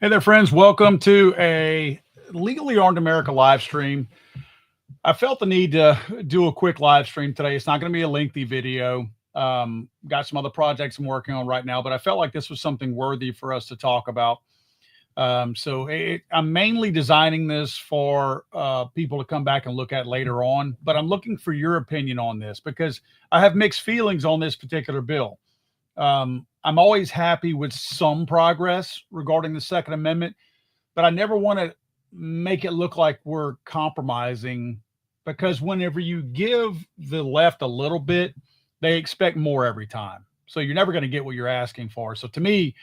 Hey there, friends. Welcome to a Legally Armed America live stream. I felt the need to do a quick live stream today. It's not going to be a lengthy video. Got some other projects I'm working on right now, but I felt like this was something worthy for us to talk about. I'm mainly designing this for people to come back and look at later on, but I'm looking for your opinion on this because I have mixed feelings on this particular bill. I'm always happy with some progress regarding the Second Amendment, but I never want to make it look like we're compromising because whenever you give the left a little bit, they expect more every time. So you're never going to get what you're asking for. So to me,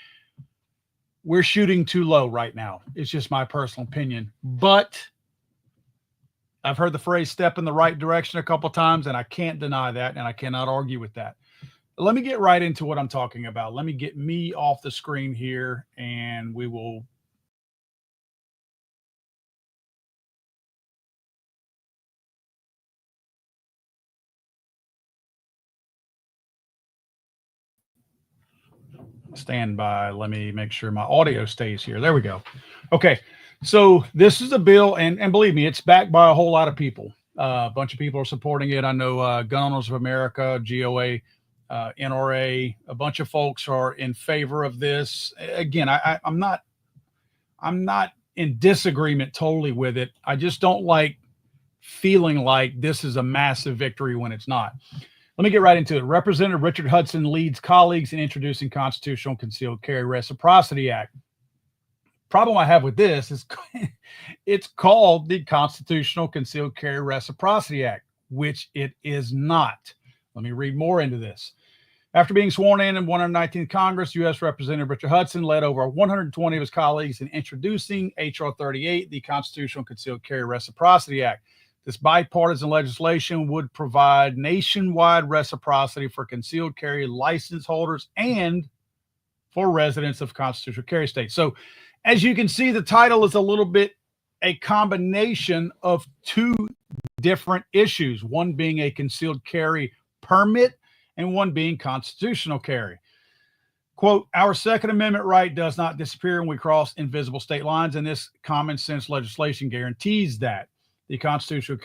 we're shooting too low right now. It's just my personal opinion. But I've heard the phrase step in the right direction a couple of times, and I can't deny that, and I cannot argue with that. Let me get right into what I'm talking about. Let me get me off the screen here, and we will stand by. Let me make sure my audio stays here. There we go. Okay, so this is a bill, and believe me, it's backed by a whole lot of people. A bunch of people are supporting it. I know Gun Owners of America, GOA, NRA, a bunch of folks are in favor of this. Again, I'm not in disagreement totally with it. I just don't like feeling like this is a massive victory when it's not. Let me get right into it. Representative Richard Hudson leads colleagues in introducing Constitutional Concealed Carry Reciprocity Act. Problem I have with this is it's called the Constitutional Concealed Carry Reciprocity Act, which it is not. Let me read more into this. After being sworn in 119th Congress, U.S. Representative Richard Hudson led over 120 of his colleagues in introducing H.R. 38, the Constitutional Concealed Carry Reciprocity Act. This bipartisan legislation would provide nationwide reciprocity for concealed carry license holders and for residents of constitutional carry states. So, as you can see, the title is a little bit a combination of two different issues, one being a concealed carry permit and one being constitutional carry. Quote, our Second Amendment right does not disappear when we cross invisible state lines, and this common sense legislation guarantees that. The Constitutional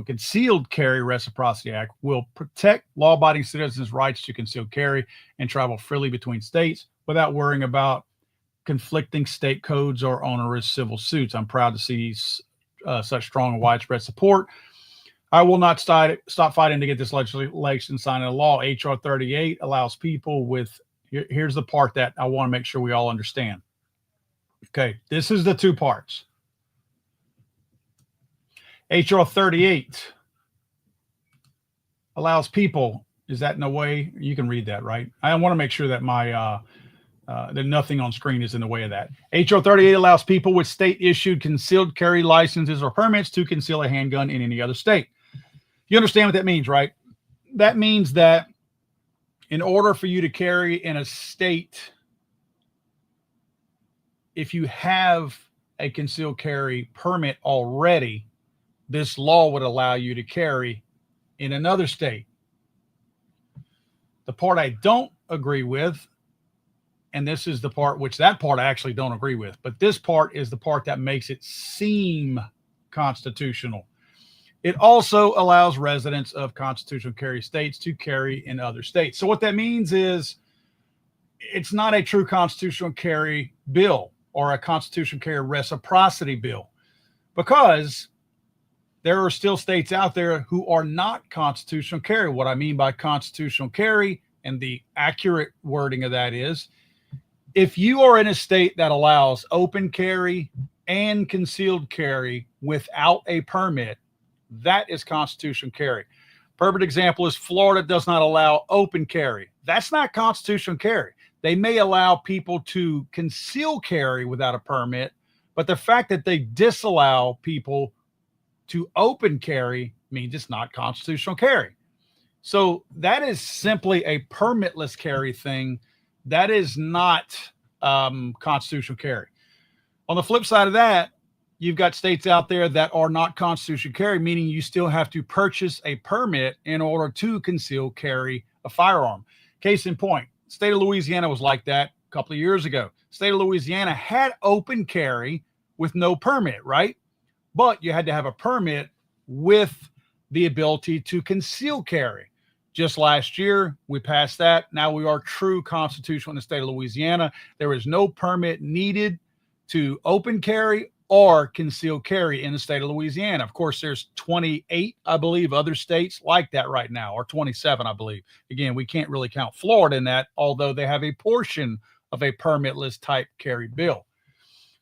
Concealed Carry Reciprocity Act will protect law-abiding citizens' rights to concealed carry and travel freely between states without worrying about conflicting state codes or onerous civil suits. I'm proud to see such strong and widespread support. I will not stop fighting to get this legislation signed into law. H.R. 38 allows people with, here's the part that I want to make sure we all understand. Okay, this is the two parts. H.R. 38 allows people, is that in a way, you can read that, right? I want to make sure that that nothing on screen is in the way of that. H.R. 38 allows people with state-issued concealed carry licenses or permits to conceal a handgun in any other state. You understand what that means, right? That means that in order for you to carry in a state, if you have a concealed carry permit already, this law would allow you to carry in another state. The part I don't agree with, and this is the part which that part I actually don't agree with, but this part is the part that makes it seem constitutional. It also allows residents of constitutional carry states to carry in other states. So what that means is it's not a true constitutional carry bill or a constitutional carry reciprocity bill, because there are still states out there who are not constitutional carry. What I mean by constitutional carry, and the accurate wording of that is, if you are in a state that allows open carry and concealed carry without a permit, that is constitutional carry. Perfect example is Florida does not allow open carry. That's not constitutional carry. They may allow people to conceal carry without a permit, but the fact that they disallow people to open carry means it's not constitutional carry. So that is simply a permitless carry thing. That is not constitutional carry. On the flip side of that, you've got states out there that are not constitutional carry, meaning you still have to purchase a permit in order to conceal carry a firearm. Case in point, state of Louisiana was like that. a couple of years ago. State of Louisiana had open carry with no permit, right? But you had to have a permit with the ability to conceal carry. Just last year, we passed that. Now we are true constitutional in the state of Louisiana. There is no permit needed to open carry or conceal carry in the state of Louisiana. Of course, there's 28, I believe, other states like that right now, or 27, I believe. Again, we can't really count Florida in that, although they have a portion of a permitless type carry bill.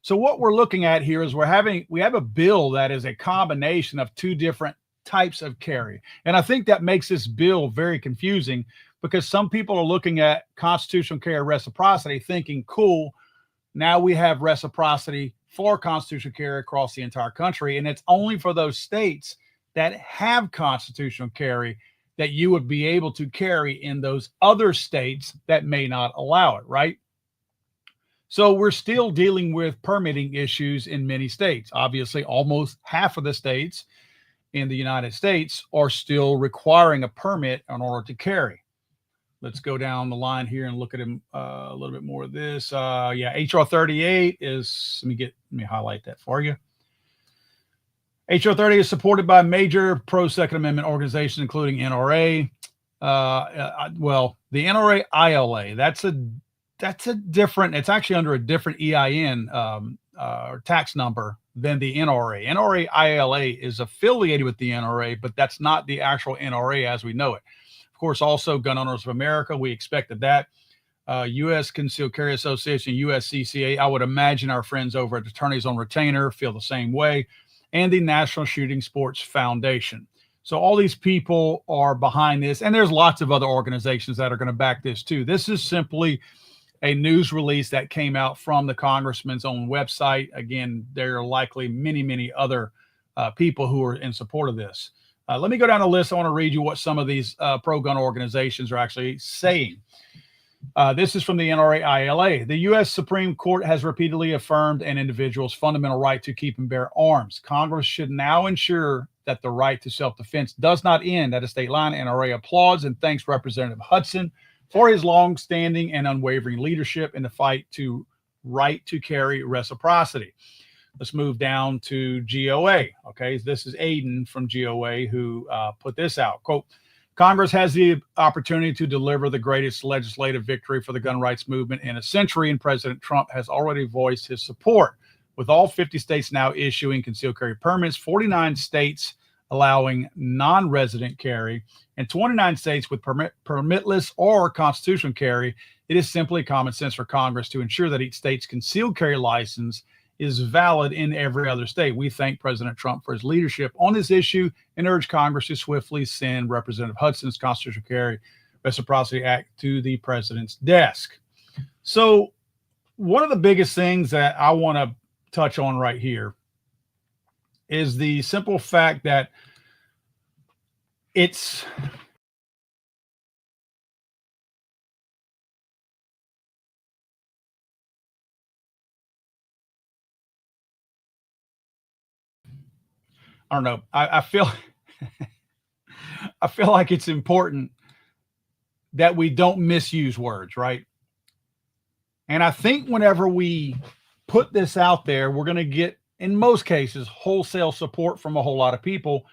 So what we're looking at here is we have a bill that is a combination of two different types of carry. And I think that makes this bill very confusing because some people are looking at constitutional carry reciprocity thinking, cool, now we have reciprocity for constitutional carry across the entire country. And it's only for those states that have constitutional carry that you would be able to carry in those other states that may not allow it, right? So we're still dealing with permitting issues in many states. Obviously, almost half of the states in the United States are still requiring a permit in order to carry. Let's go down the line here and look at a little bit more of this. Yeah, HR 38 is, let me highlight that for you. HR 30 is supported by major pro-Second Amendment organizations, including NRA. Well, the NRA ILA, that's a different, it's actually under a different EIN or tax number than the NRA. NRA ILA is affiliated with the NRA, but that's not the actual NRA as we know it. Of course, also Gun Owners of America, we expected that. U.S. Concealed Carry Association, USCCA, I would imagine our friends over at Attorneys on Retainer feel the same way, and the National Shooting Sports Foundation. So all these people are behind this, and there's lots of other organizations that are going to back this too. This is simply a news release that came out from the congressman's own website. Again, there are likely many, many other people who are in support of this. Let me go down the list. I want to read you what some of these pro-gun organizations are actually saying. This is from the NRA ILA. The U.S. Supreme Court has repeatedly affirmed an individual's fundamental right to keep and bear arms. Congress should now ensure that the right to self-defense does not end at a state line. NRA applauds and thanks Representative Hudson for his long-standing and unwavering leadership in the fight to right to carry reciprocity. Let's move down to GOA. Okay, this is Aiden from GOA who put this out. Quote, Congress has the opportunity to deliver the greatest legislative victory for the gun rights movement in a century, and President Trump has already voiced his support. With all 50 states now issuing concealed carry permits, 49 states allowing non-resident carry, and 29 states with permitless or constitutional carry, it is simply common sense for Congress to ensure that each state's concealed carry license is valid in every other state. We thank President Trump for his leadership on this issue and urge Congress to swiftly send Representative Hudson's Constitutional Carry Reciprocity Act to the president's desk. So one of the biggest things that I want to touch on right here is the simple fact that it's I don't know. I feel I feel like it's important that we don't misuse words, right? And I think whenever we put this out there, we're going to get, in most cases, wholesale support from a whole lot of people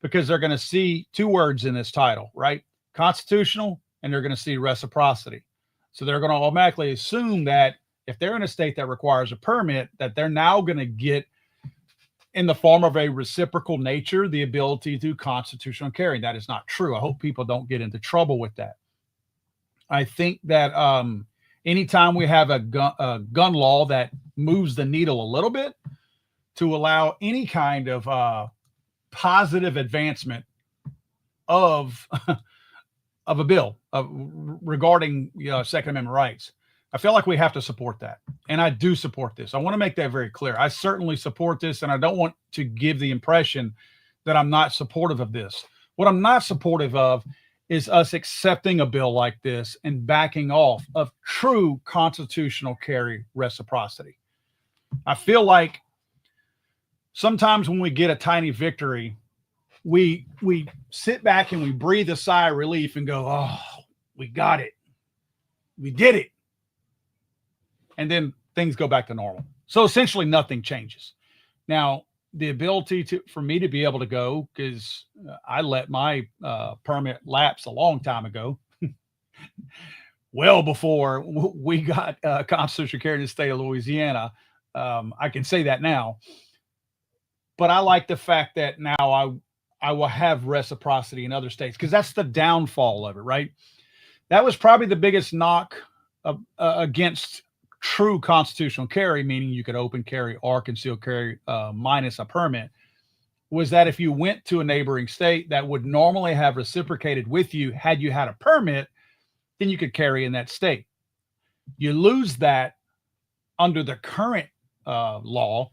because they're going to see two words in this title, right? Constitutional, and they're going to see reciprocity. So they're going to automatically assume that if they're in a state that requires a permit, that they're now going to get, in the form of a reciprocal nature, the ability to constitutional carry. That is not true. I hope people don't get into trouble with that. I think that anytime we have a gun law that moves the needle a little bit to allow any kind of positive advancement of of a bill regarding Second Amendment rights, I feel like we have to support that. And I do support this. I want to make that very clear. I certainly support this, and I don't want to give the impression that I'm not supportive of this. What I'm not supportive of is us accepting a bill like this and backing off of true constitutional carry reciprocity. I feel like sometimes when we get a tiny victory, we sit back and we breathe a sigh of relief and go, oh, we got it. We did it. and then things go back to normal. So essentially, nothing changes. Now, the ability for me to be able to go, because I let my permit lapse a long time ago, well before we got constitutional carry in the state of Louisiana. I can say that now, but I like the fact that now I will have reciprocity in other states, because that's the downfall of it, right? That was probably the biggest knock against true constitutional carry, meaning you could open carry or concealed carry minus a permit, was that if you went to a neighboring state that would normally have reciprocated with you had you had a permit, then you could carry in that state. You lose that under the current law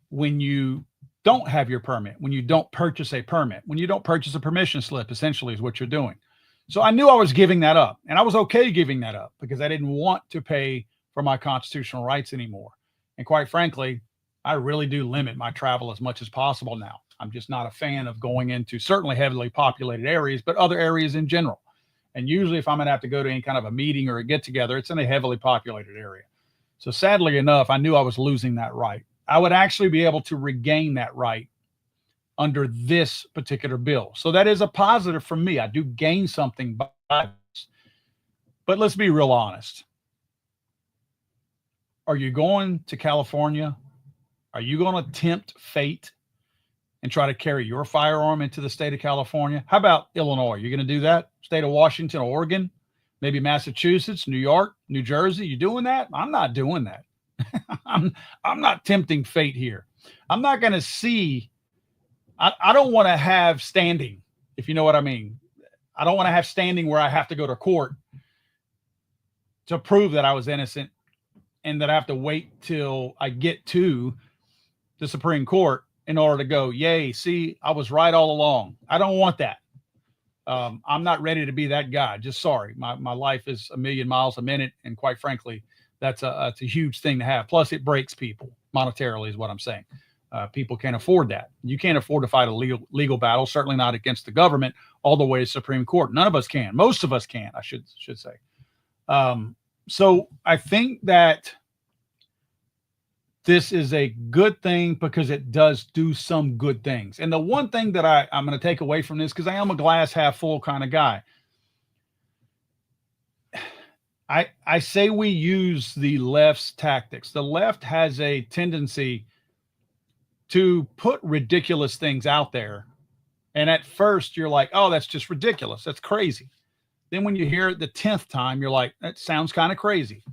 when you don't have your permit, when you don't purchase a permit, when you don't purchase a permission slip, essentially is what you're doing. So I knew I was giving that up, and I was okay giving that up because I didn't want to pay for my constitutional rights anymore. And quite frankly, I really do limit my travel as much as possible now. I'm just not a fan of going into certainly heavily populated areas, but other areas in general. And usually if I'm going to have to go to any kind of a meeting or a get together, it's in a heavily populated area. So sadly enough, I knew I was losing that right. I would actually be able to regain that right under this particular bill. So that is a positive for me. I do gain something by this. But let's be real honest. Are you going to California? Are you going to tempt fate and try to carry your firearm into the state of California? How about Illinois? You're going to do that? State of Washington, Oregon, maybe Massachusetts, New York, New Jersey. You doing that? I'm not doing that. I'm not tempting fate here. I'm not going to see. I don't want to have standing, if you know what I mean. I don't want to have standing where I have to go to court to prove that I was innocent and that I have to wait till I get to the Supreme Court in order to go, yay, see, I was right all along. I don't want that. I'm not ready to be that guy. Just sorry. My life is a million miles a minute. And quite frankly, that's a huge thing to have. Plus, it breaks people monetarily is what I'm saying. People can't afford that. You can't afford to fight a legal battle, certainly not against the government, all the way to Supreme Court. None of us can. Most of us can't, I should say. So I think that this is a good thing because it does do some good things. And the one thing that I'm going to take away from this, because I am a glass half full kind of guy, I say we use the left's tactics. The left has a tendency to put ridiculous things out there. And at first you're like, oh, that's just ridiculous. That's crazy. Then when you hear it the 10th time, you're like, that sounds kind of crazy.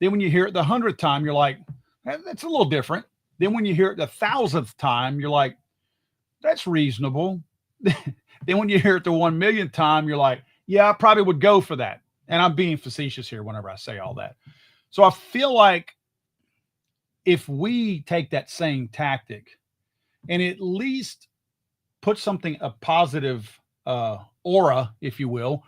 Then when you hear it the 100th time, you're like, that's a little different. Then when you hear it the 1,000th time, you're like, that's reasonable. Then when you hear it the 1 millionth time, you're like, yeah, I probably would go for that. And I'm being facetious here whenever I say all that. So I feel like if we take that same tactic and at least put something, a positive aura, if you will,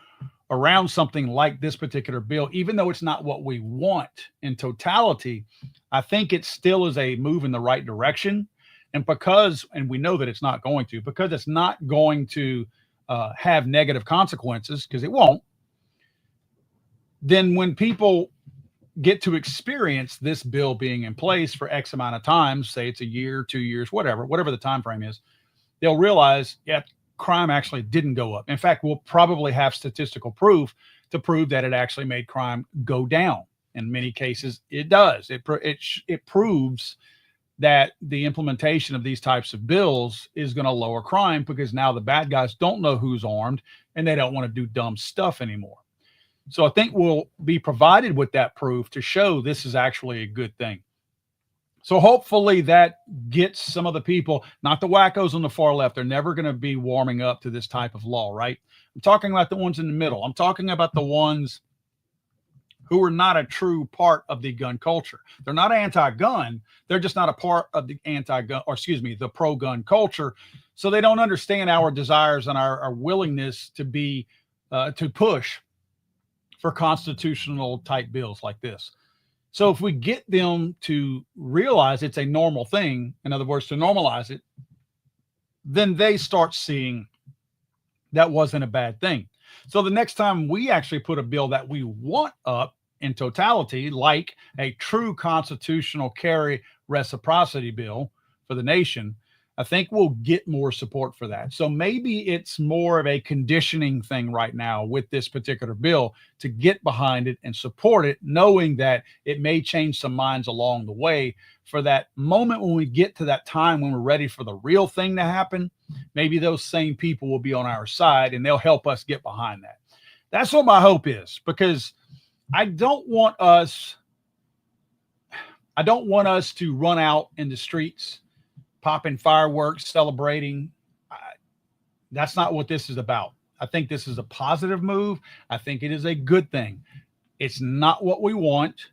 around something like this particular bill, even though it's not what we want in totality, I think it still is a move in the right direction. And we know that it's not going to, because it's not going to have negative consequences, because it won't. Then when people get to experience this bill being in place for X amount of time, say it's a year, 2 years, whatever the time frame is, they'll realize, yeah, crime actually didn't go up. In fact, we'll probably have statistical proof to prove that it actually made crime go down. In many cases, it does. It proves that the implementation of these types of bills is going to lower crime, because now the bad guys don't know who's armed and they don't want to do dumb stuff anymore. So I think we'll be provided with that proof to show this is actually a good thing. So hopefully that gets some of the people, not the wackos on the far left. They're never going to be warming up to this type of law, right? I'm talking about the ones in the middle. I'm talking about the ones who are not a true part of the gun culture. They're not anti-gun. They're just not a part of the the pro-gun culture. So they don't understand our desires and our willingness to push for constitutional type bills like this. So if we get them to realize it's a normal thing, in other words, to normalize it, then they start seeing that wasn't a bad thing. So the next time we actually put a bill that we want up, in totality, like a true constitutional carry reciprocity bill for the nation, I think we'll get more support for that. So maybe it's more of a conditioning thing right now with this particular bill to get behind it and support it, knowing that it may change some minds along the way for that moment when we get to that time when we're ready for the real thing to happen. Maybe those same people will be on our side and they'll help us get behind that. That's what my hope is, because I don't want us to run out in the streets popping fireworks, celebrating. That's not what this is about. I think this is a positive move. I think it is a good thing. It's not what we want,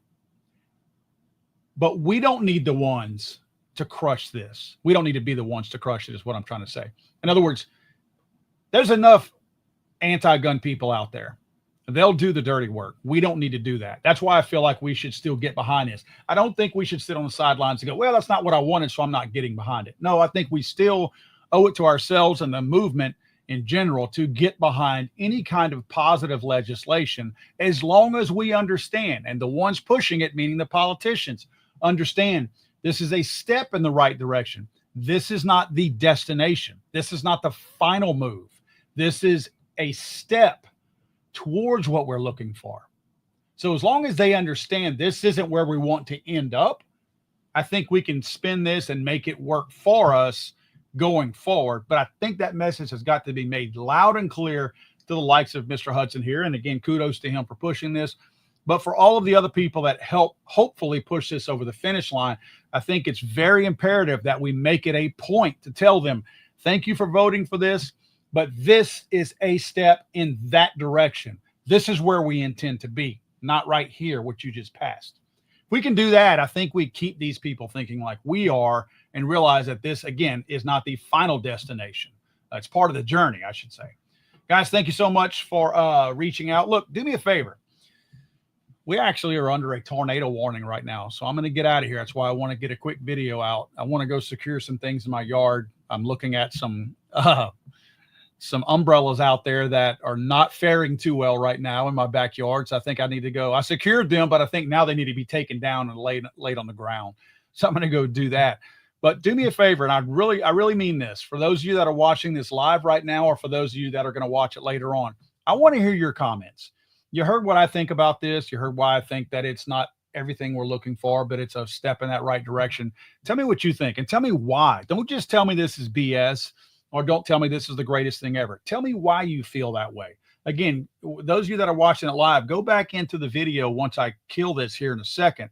but we don't need the ones to crush this. We don't need to be the ones to crush it, is what I'm trying to say. In other words, there's enough anti-gun people out there. They'll do the dirty work. We don't need to do that. That's why I feel like we should still get behind this. I don't think we should sit on the sidelines and go, well, that's not what I wanted, so I'm not getting behind it. No, I think we still owe it to ourselves and the movement in general to get behind any kind of positive legislation, as long as we understand, and the ones pushing it, meaning the politicians, understand this is a step in the right direction. This is not the destination. This is not the final move. This is a step towards what we're looking for. So as long as they understand this isn't where we want to end up, I think we can spin this and make it work for us going forward. But I think that message has got to be made loud and clear to the likes of Mr. Hudson here. And again, kudos to him for pushing this. But for all of the other people that help hopefully push this over the finish line, I think it's very imperative that we make it a point to tell them, thank you for voting for this, but this is a step in that direction. This is where we intend to be, not right here, what you just passed. If we can do that, I think we keep these people thinking like we are and realize that this, again, is not the final destination. It's part of the journey, I should say. Guys, thank you so much for reaching out. Look, do me a favor. We actually are under a tornado warning right now, so I'm going to get out of here. That's why I want to get a quick video out. I want to go secure some things in my yard. I'm looking at some umbrellas out there that are not faring too well right now in my backyard. So I think I need to go. I secured them, but I think now they need to be taken down and laid on the ground. So I'm going to go do that. But do me a favor, and I really mean this. For those of you that are watching this live right now, or for those of you that are going to watch it later on, I want to hear your comments. You heard what I think about this. You heard why I think that it's not everything we're looking for, but it's a step in that right direction. Tell me what you think, and tell me why. Don't just tell me this is BS, or don't tell me this is the greatest thing ever. Tell me why you feel that way. Again, those of you that are watching it live, go back into the video once I kill this here in a second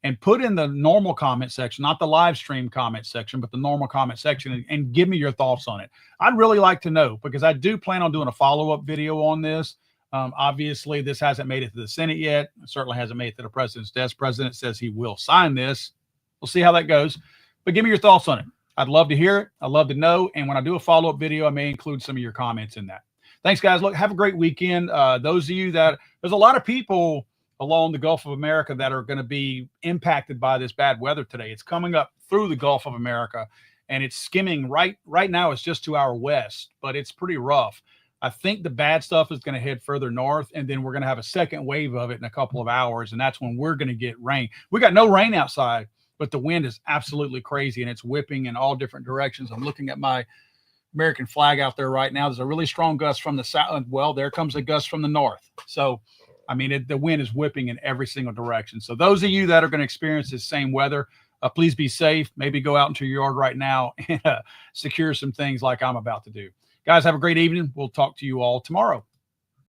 and put in the normal comment section, not the live stream comment section, but the normal comment section, and give me your thoughts on it. I'd really like to know, because I do plan on doing a follow-up video on this. Obviously, this hasn't made it to the Senate yet. It certainly hasn't made it to the president's desk. President says he will sign this. We'll see how that goes. But give me your thoughts on it. I'd love to hear it. I'd love to know. And when I do a follow-up video, I may include some of your comments in that. Thanks, guys. Look, have a great weekend. Those of you that, there's a lot of people along the Gulf of America that are going to be impacted by this bad weather today. It's coming up through the Gulf of America, and it's skimming right now. It's just to our west, but it's pretty rough. I think the bad stuff is going to head further north, and then we're going to have a second wave of it in a couple of hours, and that's when we're going to get rain. We got no rain outside, but the wind is absolutely crazy, and it's whipping in all different directions. I'm looking at my American flag out there right now. There's a really strong gust from the south. Well, there comes a gust from the north. So, I mean, the wind is whipping in every single direction. So those of you that are going to experience this same weather, please be safe. Maybe go out into your yard right now and secure some things like I'm about to do. Guys, have a great evening. We'll talk to you all tomorrow.